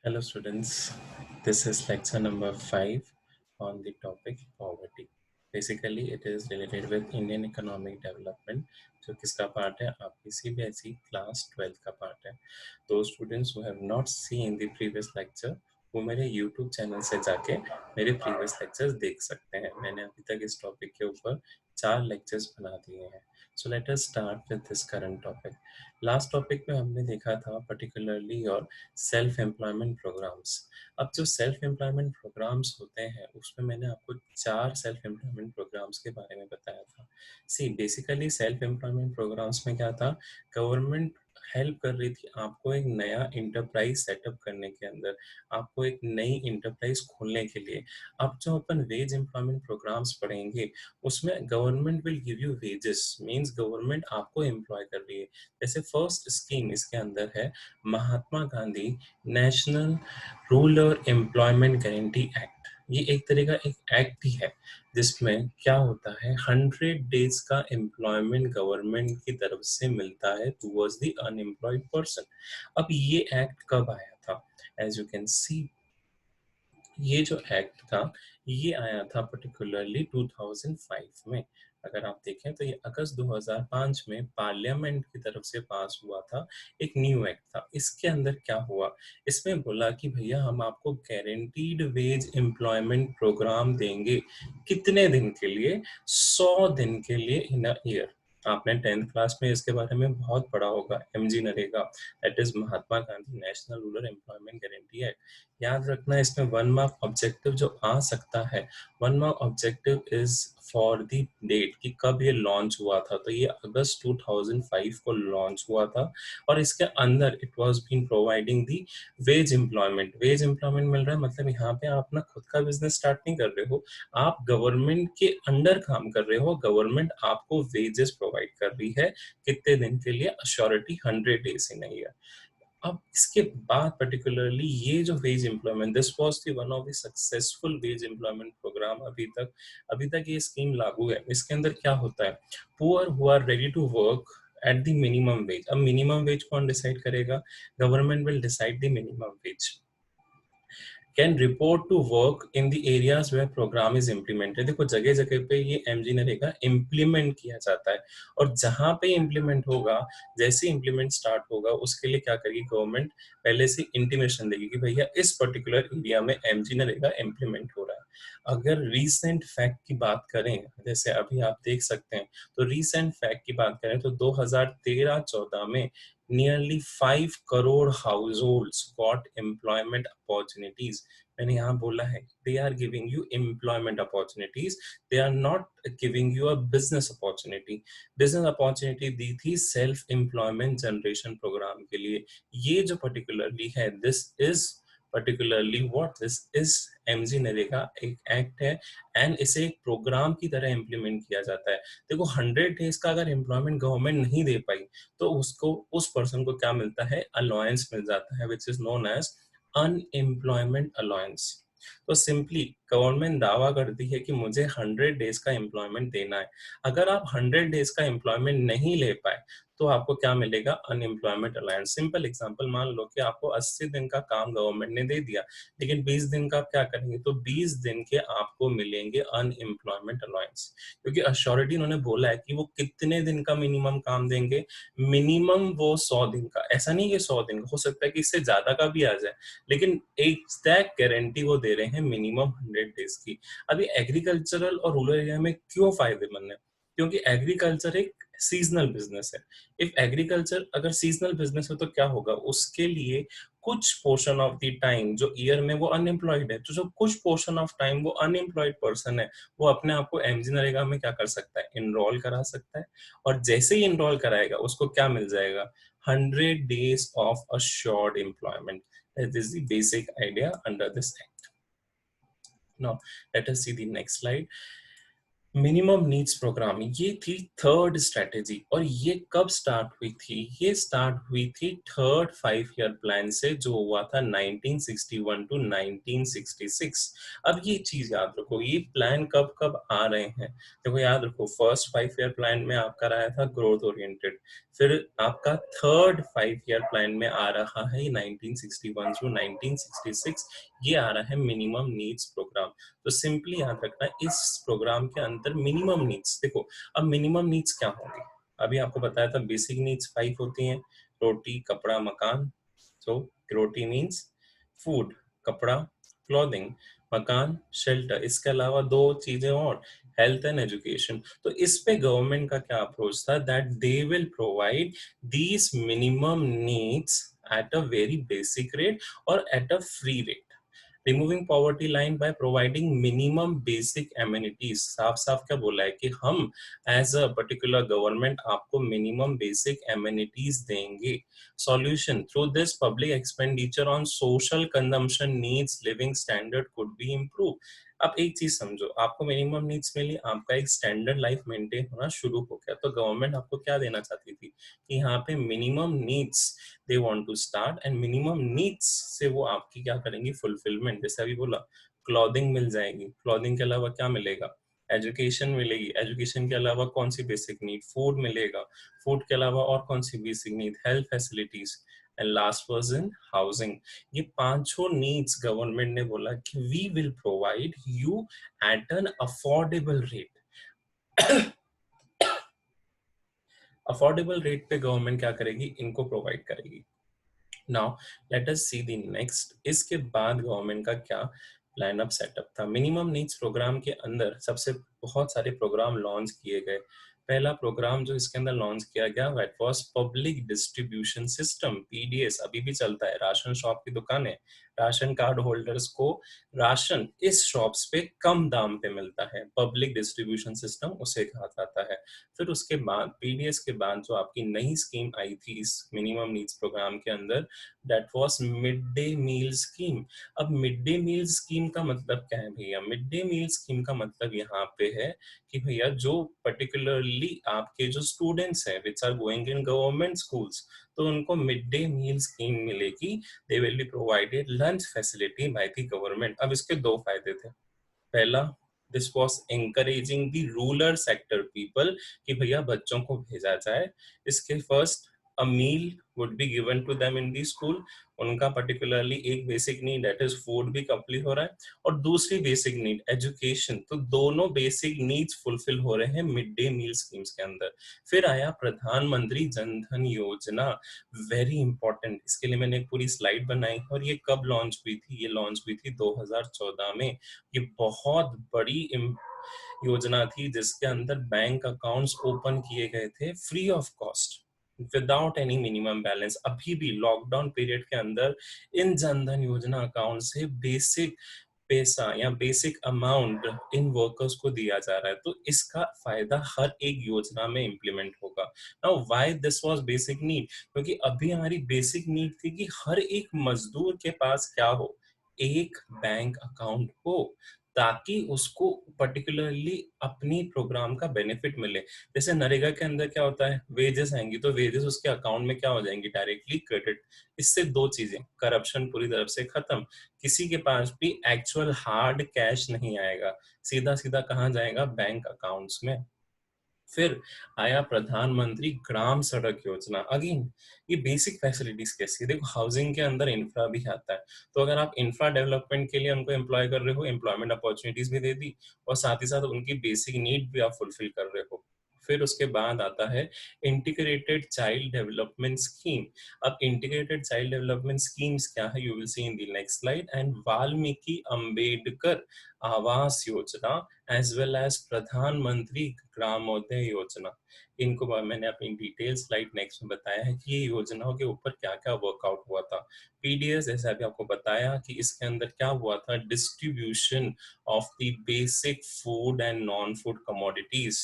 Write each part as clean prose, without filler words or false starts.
Hello students, this is lecture number 5 on the topic poverty. Basically it is related with Indian economic development जो किसका part है आपकी CBSE class 12 का part है. Those students who have not seen the previous lecture वो मेरे YouTube channel से जाके मेरे प्रीवियस लेक्चर्स देख सकते हैं. मैंने अभी तक इस टॉपिक के ऊपर 4 लेक्चर्स बना दिए हैं. So let us start with this current topic. Last topic में हमने देखा था पर्टिकुलरली और सेल्फ एम्प्लॉयमेंट प्रोग्राम्स. अब जो सेल्फ एम्प्लॉयमेंट प्रोग्राम्स होते हैं उसमें मैंने आपको 4 सेल्फ एम्प्लॉयमेंट प्रोग्राम्स के बारे में बताया था. See basically self employment programmes में क्या था, गवर्नमेंट हेल्प कर रही थी आपको एक नया इंटरप्राइज सेटअप करने के अंदर, आपको एक नई इंटरप्राइज खोलने के लिए. अब जो अपन वेज एम्प्लॉयमेंट प्रोग्राम्स पढ़ेंगे उसमें government will give you wages, means government आपको एम्प्लॉय कर रही है. जैसे फर्स्ट स्कीम इसके अंदर है Mahatma Gandhi National Rural Employment Guarantee Act. ये एक तरह का एक एक्ट ही है जिसमें क्या होता है 100 डेज का एम्प्लॉयमेंट गवर्नमेंट की तरफ से मिलता है टुवर्ड्स द अनएम्प्लॉयड पर्सन. अब ये एक्ट कब आया था? एज यू कैन सी ये जो एक्ट था ये आया था पर्टिकुलरली 2005 में. अगर आप देखें तो ये अगस्त 2005 में पार्लियामेंट की तरफ से पास हुआ था. एक न्यू एक्ट था. इसके अंदर क्या हुआ, इसमें बोला कि भैया हम आपको गारंटीड वेज एम्प्लॉयमेंट प्रोग्राम देंगे. कितने दिन के लिए? 100 दिन के लिए इन अ ईयर. आपने 10th क्लास में इसके बारे में बहुत पढ़ा होगा, MG NREGA, that is Mahatma Gandhi National Rural Employment Guarantee act. याद रखना इसमें 1 मार्क ऑब्जेक्टिव जो आ सकता है, 1 mark objective is for the date कि कब ये लॉन्च हुआ था. तो ये अगस्त 2005 को लॉन्च हुआ था और इसके अंदर it was been providing the wage employment. Wage employment मिल रहा है मतलब यहाँ पे आप ना खुद का बिजनेस स्टार्ट नहीं कर रहे हो, आप गवर्नमेंट के अंडर काम कर रहे हो. गवर्नमेंट आपको वेजेस प्रोवाइड कर रही है. कितने दिन के लिए? Assurity 100 days in a year. अब इसके बाद पर्टिकुलरली ये जो wage employment, this was the one of the successful wage employment programme. अभी तक ये स्कीम लागू है. इसके अंदर क्या होता है, poor who are ready to work at the minimum wage. अब मिनिमम वेज कौन डिसाइड करेगा? Government will decide the minimum wage. Can report to work in the areas where programme is implemented. देखो जगह जगह पे ये एमजी नरेगा इम्प्लीमेंट किया जाता है और जहां पे इम्प्लीमेंट होगा, जैसे इम्प्लीमेंट स्टार्ट होगा उसके लिए क्या करेगी गवर्नमेंट, पहले से इंटीमेशन देगी कि भैया इस पर्टिकुलर एरिया में एमजी नरेगा इम्प्लीमेंट हो रहा है. अगर रीसेंट फैक्ट की बात करें, जैसे अभी आप देख सकते हैं, तो रीसेंट फैक्ट की बात करें तो 2013-14 में nearly 5 crore households got employment opportunities. मैंने यहाँ बोला है they are giving you employment opportunities, they are not giving you a business opportunity. business opportunity दी थी self employment generation program के लिए. ये जो particularly है, this is particularly what this is MG NREGA एक एक्ट है एंड इसे एक प्रोग्राम की तरह इम्प्लीमेंट किया जाता है. देखो 100 डेज का अगर एम्प्लॉयमेंट गवर्नमेंट नहीं दे पाई तो उसको उस पर्सन को क्या मिलता है? अलाउंस मिल जाता है which is known as unemployment allowance. तो सिंपली गवर्नमेंट दावा करती है कि मुझे 100 डेज का एम्प्लॉयमेंट देना है. अगर आप 100 डेज का एम्प्लॉयमेंट नहीं ले पाए तो आपको क्या मिलेगा? Unemployment allowance. सिंपल एग्जांपल, मान लो कि आपको 80 दिन का काम गवर्नमेंट ने दे दिया, लेकिन 20 दिन का आप क्या करेंगे? तो 20 दिन के आपको मिलेंगे अनएम्प्लॉयमेंट अलाउंस, क्योंकि अश्योरिटी उन्होंने बोला है कि वो कितने दिन का मिनिमम काम देंगे. मिनिमम वो 100 दिन का. ऐसा नहीं कि 100 दिन का, हो सकता है कि इससे ज्यादा का भी आ जाए, लेकिन एक स्टैक गारंटी वो दे रहे हैं मिनिमम 100 डेज की. अभी एग्रीकल्चरल और रूरल एरिया में क्यों फायदेमंद है? क्योंकि एग्रीकल्चर एक सीजनल बिजनेस है. इफ एग्रीकल्चर अगर सीजनल बिजनेस है तो क्या होगा, उसके लिए कुछ पोर्शन ऑफ द टाइम जो ईयर में वो अनएम्प्लॉयड है, तो जो कुछ पोर्शन ऑफ टाइम वो अनएम्प्लॉयड पर्सन है, वो अपने आप को एमजी नरेगा में क्या कर सकता है? इनरोल करा सकता है. और जैसे ही इनरोल कराएगा उसको क्या मिल जाएगा? 100 days of assured employment. That is the basic idea under this act. Now let us see the next slide. Minimum needs programme ये थी थर्ड स्ट्रेटेजी। और ये कब स्टार्ट हुई थी? ये स्टार्ट हुई थी थर्ड 5 ईयर प्लान से, जो हुआ था 1961 टू 1966। अब ये चीज याद रखो, ये प्लान कब कब आ रहे हैं। देखो याद रखो, फर्स्ट 5 ईयर प्लान में आपका रहा था ग्रोथ ओरिएंटेड, फिर आपका थर्ड 5 ईयर प्लान में आ रहा है 1961 टू 1966, ये आ रहा है मिनिमम नीड्स प्रोग्राम। तो सिंपली याद रखना, इस प्रोग्राम के अंदर मिनिमम नीड्स, देखो अब मिनिमम नीड्स क्या होंगे। अभी आपको बताया था बेसिक नीड्स 5 होती हैं, रोटी कपड़ा मकान। सो रोटी मीन्स फूड, कपड़ा क्लॉथिंग, मकान शेल्टर, इसके अलावा दो चीजें और, हेल्थ एंड एजुकेशन। तो इस पे गवर्नमेंट का क्या अप्रोच था, that they will provide these minimum needs at a very basic rate और at a free rate, removing poverty line by providing minimum basic amenities. साफ साफ क्या बोला है कि हम एज अ पर्टिकुलर गवर्नमेंट आपको मिनिमम बेसिक एमिनिटीज देंगे। Solution, through this public expenditure on social consumption needs living standard could be improve. अब एक चीज समझो, आपको मिनिमम नीड्स मिली, आपका एक स्टैंडर्ड लाइफ मेंटेन होना शुरू हो गया, तो गवर्नमेंट आपको क्या देना चाहती थी कि यहाँ पे minimum needs they want to start, and minimum needs से वो आपकी क्या करेंगी, फुलफिलमेंट। जैसे अभी बोला, क्लॉथिंग मिल जाएगी, क्लॉथिंग के अलावा क्या मिलेगा, एजुकेशन मिलेगी, एजुकेशन के अलावा कौन सी बेसिक नीड, फूड मिलेगा, फूड के अलावा और कौन सी basic need, health facilities, and last person housing. ये पांचों नीड्स गवर्नमेंट ने बोला कि we will provide you at an affordable rate. Affordable rate पे गवर्नमेंट क्या करेगी, इनको प्रोवाइड करेगी। Now let us see the next, इसके बाद गवर्नमेंट का क्या प्लान अप सेटअप था। मिनिमम नीड्स प्रोग्राम के अंदर सबसे बहुत सारे प्रोग्राम लॉन्च किए गए। पहला प्रोग्राम जो इसके अंदर लॉन्च किया गया that was public distribution system, PDS. अभी भी चलता है, राशन शॉप की दुकानें, राशन कार्ड होल्डर्स को राशन इस शॉप्स पे कम दाम पे मिलता है, पब्लिक डिस्ट्रीब्यूशन सिस्टम उसे कहा जाता है। फिर उसके बाद पीडीएस के बाद जो आपकी नई स्कीम आई थी इस मिनिमम नीड्स प्रोग्राम के अंदर, that was mid day meal scheme. अब मिड डे मील स्कीम का मतलब क्या है भैया, मिड डे मील स्कीम का मतलब यहाँ पे है कि भैया जो पर्टिकुलरली आपके जो स्टूडेंट्स हैं which are going in government schools, तो उनको मिड डे मील स्कीम मिलेगी, they will be provided lunch facility by the government. अब इसके दो फायदे थे। पहला, this was encouraging the rural sector people कि भैया बच्चों को भेजा जाए। इसके first, a meal would be given to them in the school, उनका पर्टिकुलरली एक basic need that is food भी कंप्लीट हो रहा है, और दूसरी बेसिक नीड एजुकेशन। तो दोनों बेसिक नीड्स फुलफिल हो रहे हैं मिड डे मील स्कीम्स के अंदर। फिर आया प्रधानमंत्री जन धन योजना, वेरी इंपॉर्टेंट। इसके लिए मैंने एक पूरी स्लाइड बनाई, और ये कब लॉन्च हुई थी, ये लॉन्च हुई थी 2014 में। ये बहुत बड़ी योजना थी जिसके अंदर बैंक अकाउंट्स ओपन किए गए थे free of cost, without any minimum balance. अभी भी लॉकडाउन पीरियड के अंदर इन जनधन योजना अकाउंट से बेसिक पैसा या बेसिक अमाउंट इन वर्कर्स को दिया जा रहा है। तो इसका फायदा हर एक योजना में इंप्लीमेंट होगा। Now why this was basic need, क्योंकि अभी हमारी बेसिक नीड थी कि हर एक मजदूर के पास क्या हो, एक बैंक अकाउंट हो, ताकि उसको पर्टिकुलरली अपनी प्रोग्राम का बेनिफिट मिले। जैसे नरेगा के अंदर क्या होता है, वेजेस आएंगी तो वेजेस उसके अकाउंट में क्या हो जाएंगी, डायरेक्टली क्रेडिट। इससे दो चीजें, करप्शन पूरी तरफ से खत्म, किसी के पास भी एक्चुअल हार्ड कैश नहीं आएगा, सीधा सीधा कहाँ जाएगा, बैंक अकाउंट्स में। फिर आया प्रधानमंत्री ग्राम सड़क योजना। अगेन ये बेसिक फैसिलिटीज कैसी है, देखो हाउसिंग के अंदर इंफ्रा भी आता है, तो अगर आप इंफ्रा डेवलपमेंट के लिए उनको एम्प्लॉय कर रहे हो, एम्प्लॉयमेंट अपॉर्चुनिटीज भी दे दी, और साथ ही साथ उनकी बेसिक नीड भी आप फुलफिल कर रहे हो। फिर उसके बाद आता है इंटीग्रेटेड चाइल्ड डेवलपमेंट स्कीम। अब इंटीग्रेटेड चाइल्ड डेवलपमेंट स्कीम्स क्या है, you will see in the next slide. And Valmiki Ambedkar Awas योजना एज वेल एज प्रधानमंत्री ग्रामोदय योजना। इनको मैंने अपनी डिटेल स्लाइड नेक्स्ट में बताया है कि ये योजनाओं के ऊपर क्या क्या वर्कआउट हुआ था। पीडीएस जैसे अभी आपको बताया कि इसके अंदर क्या हुआ था, distribution of the basic food and non food commodities.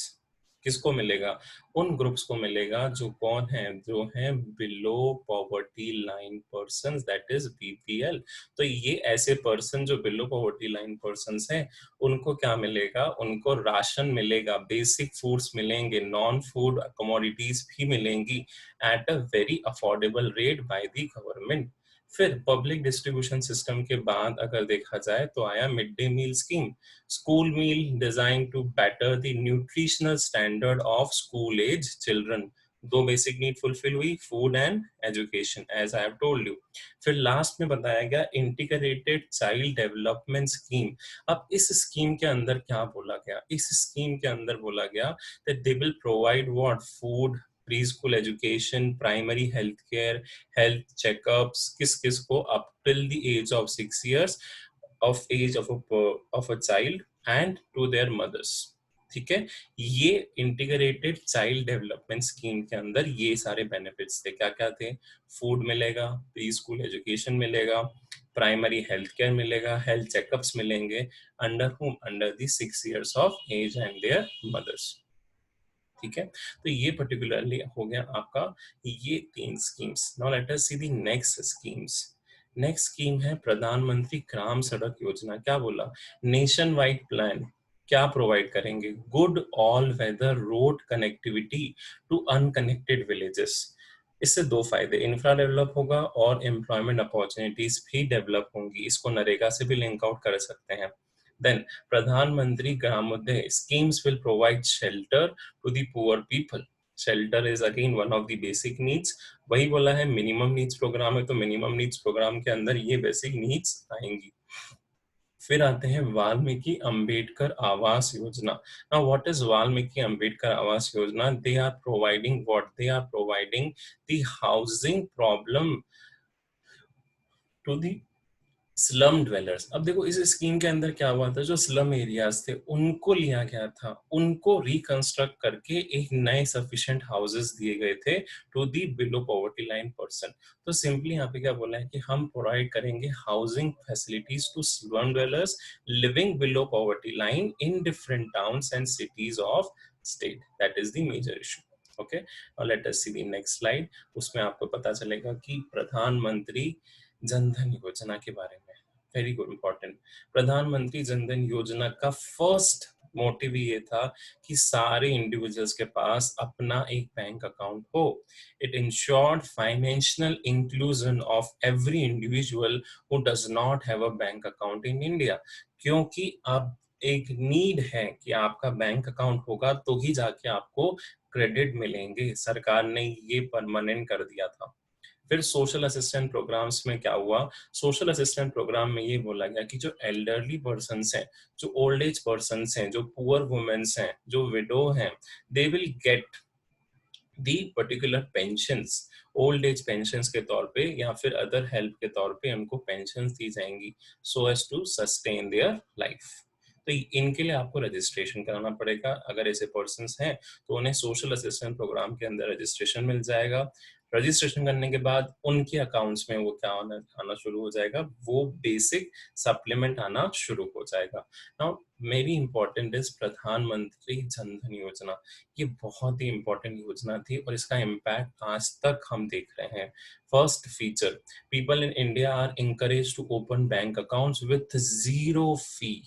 किसको मिलेगा? उन ग्रुप्स को मिलेगा जो कौन है, जो हैं below poverty line persons, that is BPL. तो ये ऐसे पर्सन जो बिलो पॉवर्टी लाइन पर्संस हैं, उनको क्या मिलेगा? उनको राशन मिलेगा, बेसिक फूड्स मिलेंगे, नॉन फूड कमोडिटीज भी मिलेंगी at a very affordable rate by the government. फिर पब्लिक डिस्ट्रीब्यूशन सिस्टम के बाद अगर देखा जाए तो आया mid day meal scheme, school meal design to better the nutritional standard of school age children. दो बेसिक नीड फुलफिल हुई, food and education, as I have told you. फिर लास्ट में बताया गया इंटीग्रेटेड चाइल्ड डेवलपमेंट स्कीम। अब इस scheme के अंदर क्या बोला गया? इस स्कीम के अंदर बोला गया that they will provide what? Food, pre school education, primary health care, health checkups, किस किस को? Up till the age of 6 years of age of a child and to their mothers। ठीक है, ये इंटीग्रेटेड चाइल्ड डेवलपमेंट स्कीम के अंदर ये सारे बेनिफिट्स थे। क्या क्या थे? फूड मिलेगा, प्री स्कूल एजुकेशन मिलेगा, प्राइमरी हेल्थ केयर मिलेगा, हेल्थ चेकअप्स मिलेंगे, under whom? Under the 6 years of age and their mothers. ठीक है, तो ये पर्टिकुलरली हो गया आपका ये 3 schemes. Now let us see the next schemes. Next scheme है प्रधानमंत्री ग्राम सड़क योजना। क्या बोला? Nation wide plan. क्या प्रोवाइड करेंगे? Good all weather road connectivity to unconnected villages. इससे दो फायदे, इंफ्रा डेवलप होगा और एम्प्लॉयमेंट अपॉर्चुनिटीज भी डेवलप होंगी। इसको नरेगा से भी लिंक आउट कर सकते हैं। देन प्रधानमंत्री ग्रामोदय schemes will provide shelter to the poor people। Shelter is again one of the basic needs. वही बोला है मिनिमम नीड्स प्रोग्राम है, तो मिनिमम नीड्स प्रोग्राम के अंदर ये बेसिक नीड्स आएंगी। फिर आते हैं Valmiki Ambedkar Awas Yojana. Now what is Valmiki Ambedkar Awas Yojana? They are providing what? They are providing the housing problem to the slum dwellers. अब देखो इस स्कीम के अंदर क्या हुआ था, जो स्लम एरियाज थे उनको लिया गया था, उनको रिकंस्ट्रक्ट करके एक नए सफिशिएंट हाउसेस दिए गए थे to the below poverty line person. तो सिंपली यहाँ पे क्या बोला है कि हम प्रोवाइड करेंगे housing facilities to slum dwellers living below poverty line in different towns and cities of state. That is the major issue. Okay, और let us see the next slide. उसमें आपको पता चलेगा कि प्रधानमंत्री जनधन योजना के बारे में। Very good, important. प्रधानमंत्री जनधन योजना का फर्स्ट मोटिव ये था कि सारे इंडिविजुअल्स के पास अपना एक बैंक अकाउंट हो। It insured financial inclusion of every individual who does not have a bank account in India. क्योंकि अब एक नीड है कि आपका बैंक अकाउंट होगा तो ही जाके आपको क्रेडिट मिलेंगे। सरकार ने ये परमानेंट कर दिया था। फिर सोशल असिस्टेंट प्रोग्राम्स में क्या हुआ? सोशल असिस्टेंट प्रोग्राम में ये बोला गया कि जो एल्डरली पर्सन्स हैं, जो ओल्ड एज पर्सन्स हैं, जो पुअर वुमेन्स हैं, जो विडो हैं, they will get the particular pensions, old age pensions के तौर पे या फिर अदर हेल्प के तौर पे उनको पेंशंस दी जाएंगी so as to sustain their life. तो इनके लिए आपको रजिस्ट्रेशन कराना पड़ेगा। अगर ऐसे पर्सन्स हैं तो उन्हें सोशल असिस्टेंट प्रोग्राम के अंदर रजिस्ट्रेशन मिल जाएगा। रजिस्ट्रेशन करने के बाद उनके अकाउंट्स में वो क्या आना शुरू हो जाएगा? वो बेसिक सप्लीमेंट आना शुरू हो जाएगा। नाउ वेरी इंपॉर्टेंट इज प्रधानमंत्री जनधन योजना। ये बहुत ही इंपॉर्टेंट योजना थी और इसका इम्पैक्ट आज तक हम देख रहे हैं। First feature, people in India are encouraged to open bank accounts with zero fee.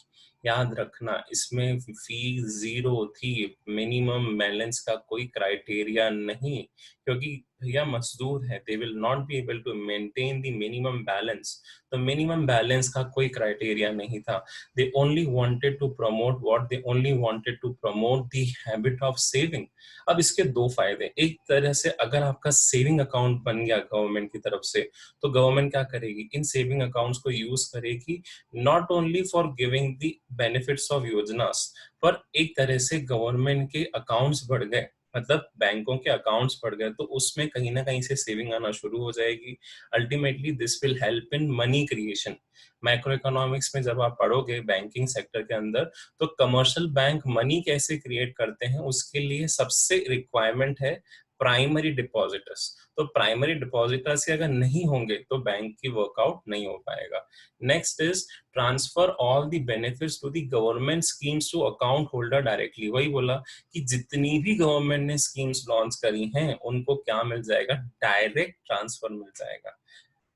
याद रखना, इसमें फी जीरो थी, मिनिमम बैलेंस का कोई क्राइटेरिया नहीं, क्योंकि भैया मजदूर है, they will not be able to maintain the minimum balance. तो मिनिमम बैलेंस का कोई क्राइटेरिया नहीं था। they only wanted to promote what? they only wanted to promote the habit of saving। अब इसके दो फायदे, एक तरह से अगर आपका सेविंग अकाउंट बन गया गवर्नमेंट की तरफ से, तो गवर्नमेंट क्या करेगी? इन सेविंग अकाउंट्स को यूज करेगी not only for giving the benefits of योजनास, पर एक तरह से गवर्नमेंट के अकाउंट्स बढ़ गए, मतलब बैंकों के अकाउंट्स बढ़ गए, तो उसमें कहीं ना कहीं से सेविंग आना शुरू हो जाएगी। Ultimately this will help in money creation. Macro economics में जब आप पढ़ोगे बैंकिंग सेक्टर के अंदर, तो कमर्शियल बैंक मनी कैसे क्रिएट करते हैं, उसके लिए सबसे रिक्वायरमेंट है प्राइमरी डिपॉजिटर्स। तो प्राइमरी डिपॉजिटर्स अगर नहीं होंगे तो बैंक की वर्कआउट नहीं हो पाएगा। Next is transfer all the benefits to the government schemes to account holder directly. वही बोला कि जितनी भी गवर्नमेंट ने स्कीम्स लॉन्च करी हैं उनको क्या मिल जाएगा, डायरेक्ट ट्रांसफर मिल जाएगा।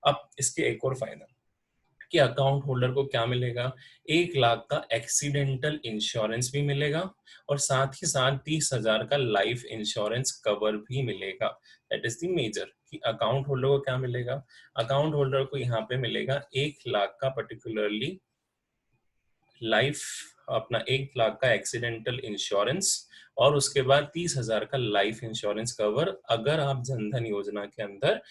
अब इसके एक और फायदा कि अकाउंट होल्डर को क्या मिलेगा, 1 लाख का एक्सीडेंटल इंश्योरेंस भी मिलेगा और साथ ही साथ 30,000 का लाइफ इंश्योरेंस कवर भी मिलेगा। दैट इज द मेजर कि अकाउंट होल्डर को क्या मिलेगा, अकाउंट होल्डर को यहाँ पे मिलेगा 1 लाख का पर्टिकुलरली लाइफ, अपना 1 लाख का एक्सीडेंटल इंश्योरेंस और उसके बाद 30,000 का लाइफ इंश्योरेंस कवर अगर आप जनधन योजना के अंदर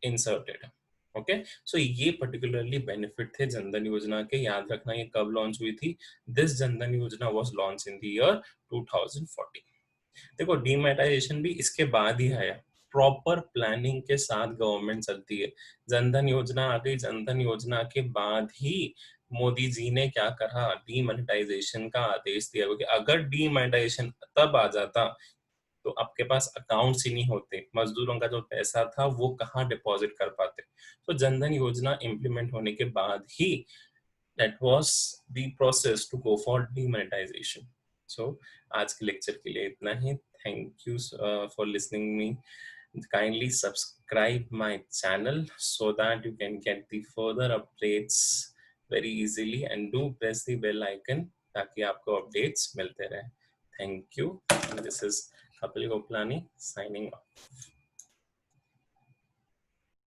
इंसर्टेड है। ओके, सो ये पर्टिकुलरली बेनिफिट थे जनधन योजना के। याद रखना ये कब लॉन्च हुई थी, दिस जनधन योजना was launch in the year 2014। देखो डीमोनेटाइजेशन भी इसके बाद ही आया, प्रॉपर प्लानिंग के साथ गवर्नमेंट चलती है। जनधन योजना आ गई, जनधन योजना के बाद ही मोदी जी ने क्या करा, डीमोनेटाइजेशन का आदेश दिया, क्योंकि अगर डीमोनेटाइजेशन तब आ जाता तो आपके पास अकाउंट्स ही नहीं होते, मजदूरों का जो पैसा था वो कहाँ डिपॉजिट कर पाते। तो जनधन योजना इम्प्लीमेंट होने के बाद ही that was the process to go for demonetization. So आज के लेक्चर के लिए इतना ही। Thank you for listening me. Kindly subscribe my channel so that you can get the further updates very easily and do press the bell icon ताकि आपको updates मिलते रहे। Thank you. This is Kapil Goplani signing off.